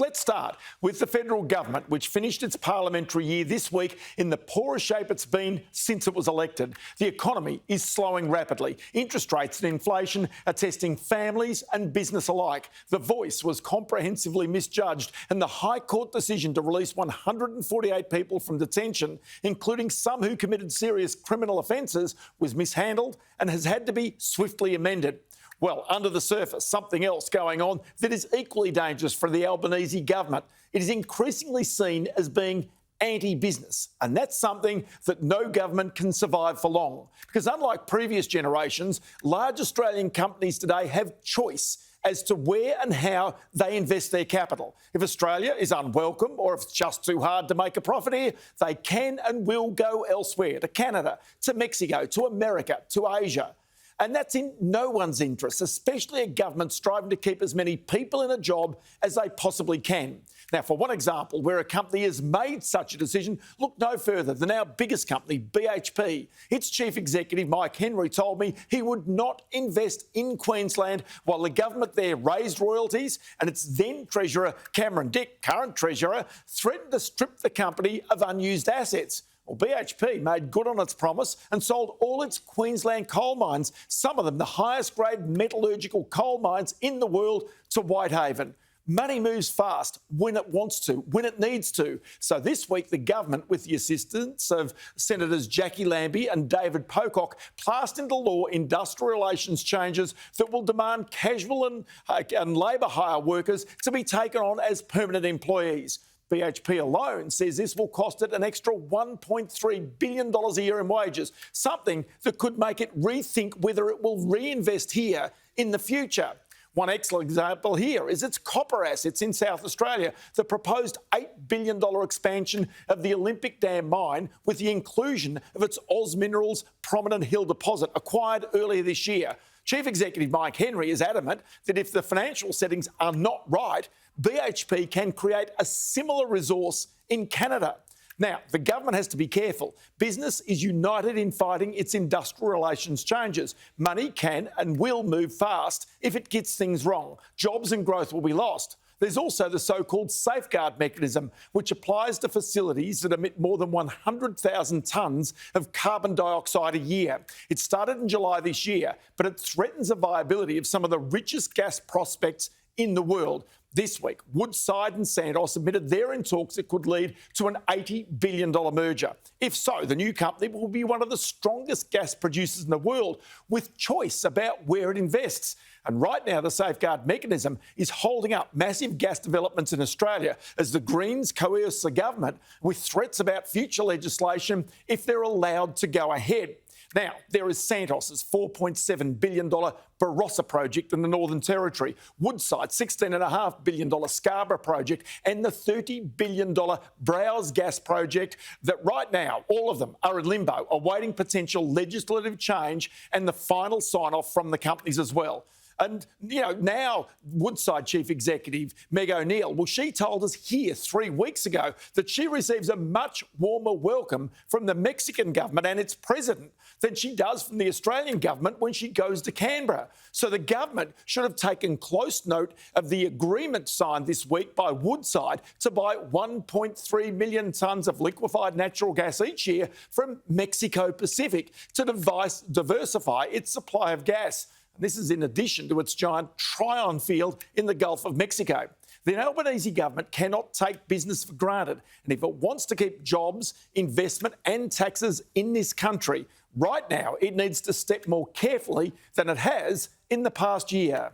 Let's start with the federal government, which finished its parliamentary year this week in the poorest shape it's been since it was elected. The economy is slowing rapidly. Interest rates and inflation are testing families and business alike. The Voice was comprehensively misjudged, and the High Court decision to release 148 people from detention, including some who committed serious criminal offences, was mishandled and has had to be swiftly amended. Well, under the surface, something else going on that is equally dangerous for the Albanese government. It is increasingly seen as being anti-business, and that's something that no government can survive for long. Because unlike previous generations, large Australian companies today have choice as to where and how they invest their capital. If Australia is unwelcome or if it's just too hard to make a profit here, they can and will go elsewhere, to Canada, to Mexico, to America, to Asia. And that's in no one's interest, especially a government striving to keep as many people in a job as they possibly can. Now, for one example where a company has made such a decision, look no further than our biggest company, BHP. Its chief executive, Mike Henry, told me he would not invest in Queensland while the government there raised royalties, and its then Treasurer, Cameron Dick, current Treasurer, threatened to strip the company of unused assets. Well, BHP made good on its promise and sold all its Queensland coal mines, some of them the highest grade metallurgical coal mines in the world, to Whitehaven. Money moves fast when it wants to, when it needs to. So this week, the government, with the assistance of Senators Jackie Lambie and David Pocock, passed into law industrial relations changes that will demand casual and labour hire workers to be taken on as permanent employees. BHP alone says this will cost it an extra $1.3 billion a year in wages, something that could make it rethink whether it will reinvest here in the future. One excellent example here is its copper assets in South Australia, the proposed $8 billion expansion of the Olympic Dam mine with the inclusion of its Oz Minerals Prominent Hill deposit acquired earlier this year. Chief Executive Mike Henry is adamant that if the financial settings are not right, BHP can create a similar resource in Canada. Now, the government has to be careful. Business is united in fighting its industrial relations changes. Money can and will move fast if it gets things wrong. Jobs and growth will be lost. There's also the so-called safeguard mechanism, which applies to facilities that emit more than 100,000 tonnes of carbon dioxide a year. It started in July this year, but it threatens the viability of some of the richest gas prospects in the world. This week, Woodside and Santos admitted they're in talks that could lead to an $80 billion merger. If so, the new company will be one of the strongest gas producers in the world, with choice about where it invests. And right now, the safeguard mechanism is holding up massive gas developments in Australia as the Greens coerce the government with threats about future legislation if they're allowed to go ahead. Now, there is Santos's $4.7 billion Barossa project in the Northern Territory, Woodside's $16.5 billion Scarborough project, and the $30 billion Browse gas project that right now, all of them are in limbo, awaiting potential legislative change and the final sign-off from the companies as well. And, now Woodside Chief Executive Meg O'Neill, well, she told us here 3 weeks ago that she receives a much warmer welcome from the Mexican government and its president than she does from the Australian government when she goes to Canberra. So the government should have taken close note of the agreement signed this week by Woodside to buy 1.3 million tonnes of liquefied natural gas each year from Mexico Pacific to diversify its supply of gas. This is in addition to its giant Trion field in the Gulf of Mexico. The Albanese government cannot take business for granted, and if it wants to keep jobs, investment and taxes in this country, right now it needs to step more carefully than it has in the past year.